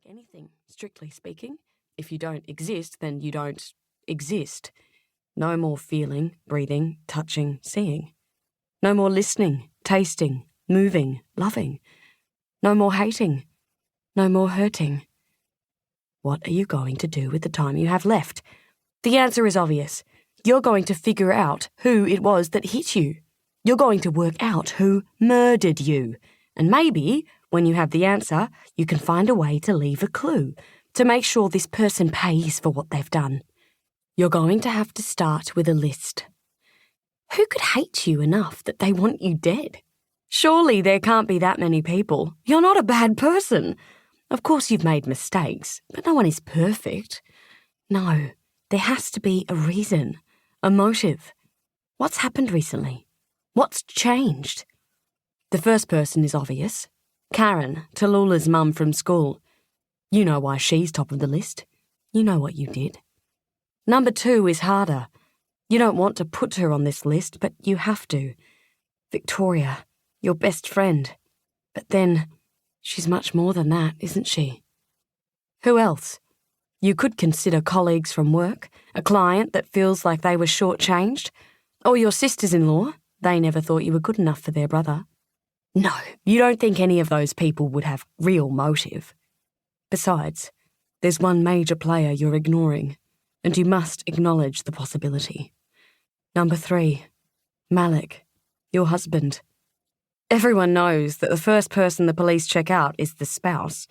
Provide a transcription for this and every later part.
anything, strictly speaking. If you don't exist, then you don't exist. No more feeling, breathing, touching, seeing. No more listening, tasting, moving, loving. No more hating. No more hurting. What are you going to do with the time you have left? The answer is obvious. You're going to figure out who it was that hit you. You're going to work out who murdered you. And maybe, when you have the answer, you can find a way to leave a clue, to make sure this person pays for what they've done. You're going to have to start with a list. Who could hate you enough that they want you dead? Surely there can't be that many people. You're not a bad person. Of course you've made mistakes, but no one is perfect. No, there has to be a reason, a motive. What's happened recently? What's changed? The first person is obvious. Karen, Tallulah's mum from school. You know why she's top of the list. You know what you did. Number 2 is harder. You don't want to put her on this list, but you have to. Victoria, your best friend. But then, she's much more than that, isn't she? Who else? You could consider colleagues from work, a client that feels like they were shortchanged, or your sisters-in-law. They never thought you were good enough for their brother. No, you don't think any of those people would have real motive. Besides, there's one major player you're ignoring, and you must acknowledge the possibility. Number 3, Malek, your husband. Everyone knows that the first person the police check out is the spouse.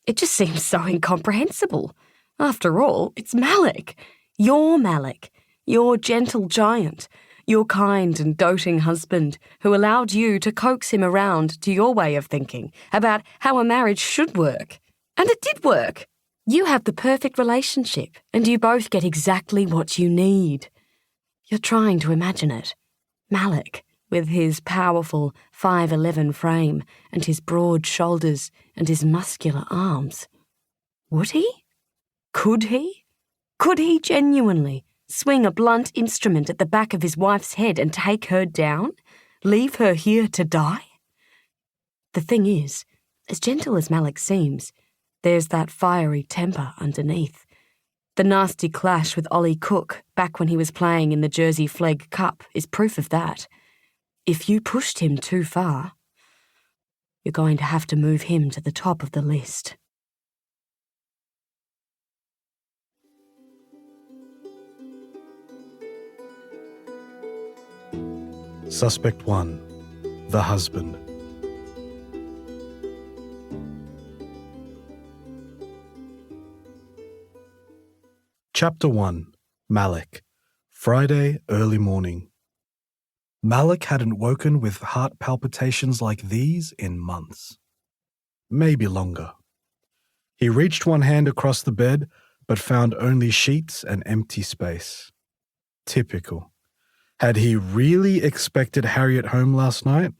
It just seems so incomprehensible. After all, it's Malek, your gentle giant, your kind and doting husband who allowed you to coax him around to your way of thinking about how a marriage should work. And it did work. You have the perfect relationship, and you both get exactly what you need. You're trying to imagine it. Malek, with his powerful 5'11" frame and his broad shoulders and his muscular arms. Would he? Could he? Could he genuinely swing a blunt instrument at the back of his wife's head and take her down? Leave her here to die? The thing is, as gentle as Malek seems, there's that fiery temper underneath. The nasty clash with Ollie Cook back when he was playing in the Jersey Flegg Cup is proof of that. If you pushed him too far, you're going to have to move him to the top of the list. Suspect 1. The husband. Chapter 1. Malek. Friday, early morning. Malek hadn't woken with heart palpitations like these in months. Maybe longer. He reached one hand across the bed, but found only sheets and empty space. Typical. Had he really expected Harriet home last night?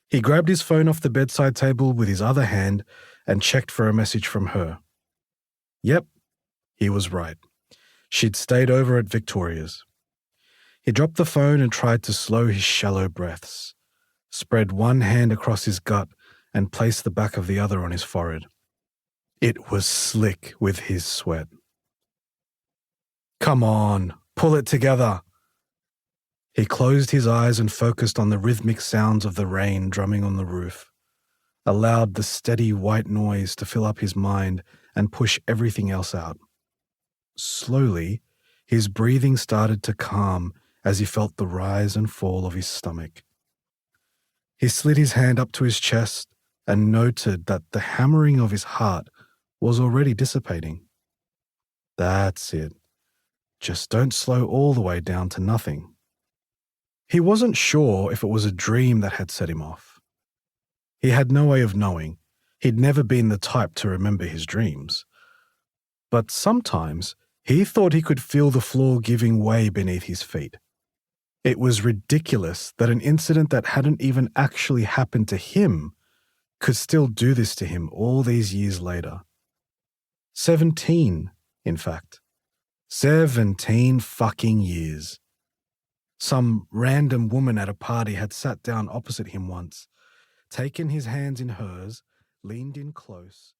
He grabbed his phone off the bedside table with his other hand and checked for a message from her. Yep, he was right. She'd stayed over at Victoria's. He dropped the phone and tried to slow his shallow breaths, spread one hand across his gut and placed the back of the other on his forehead. It was slick with his sweat. Come on, pull it together. He closed his eyes and focused on the rhythmic sounds of the rain drumming on the roof, allowed the steady white noise to fill up his mind and push everything else out. Slowly, his breathing started to calm as he felt the rise and fall of his stomach. He slid his hand up to his chest and noted that the hammering of his heart was already dissipating. That's it. Just don't slow all the way down to nothing. He wasn't sure if it was a dream that had set him off. He had no way of knowing. He'd never been the type to remember his dreams. But sometimes he thought he could feel the floor giving way beneath his feet. It was ridiculous that an incident that hadn't even actually happened to him could still do this to him all these years later. 17, in fact. 17 fucking years. Some random woman at a party had sat down opposite him once, taken his hands in hers, leaned in close,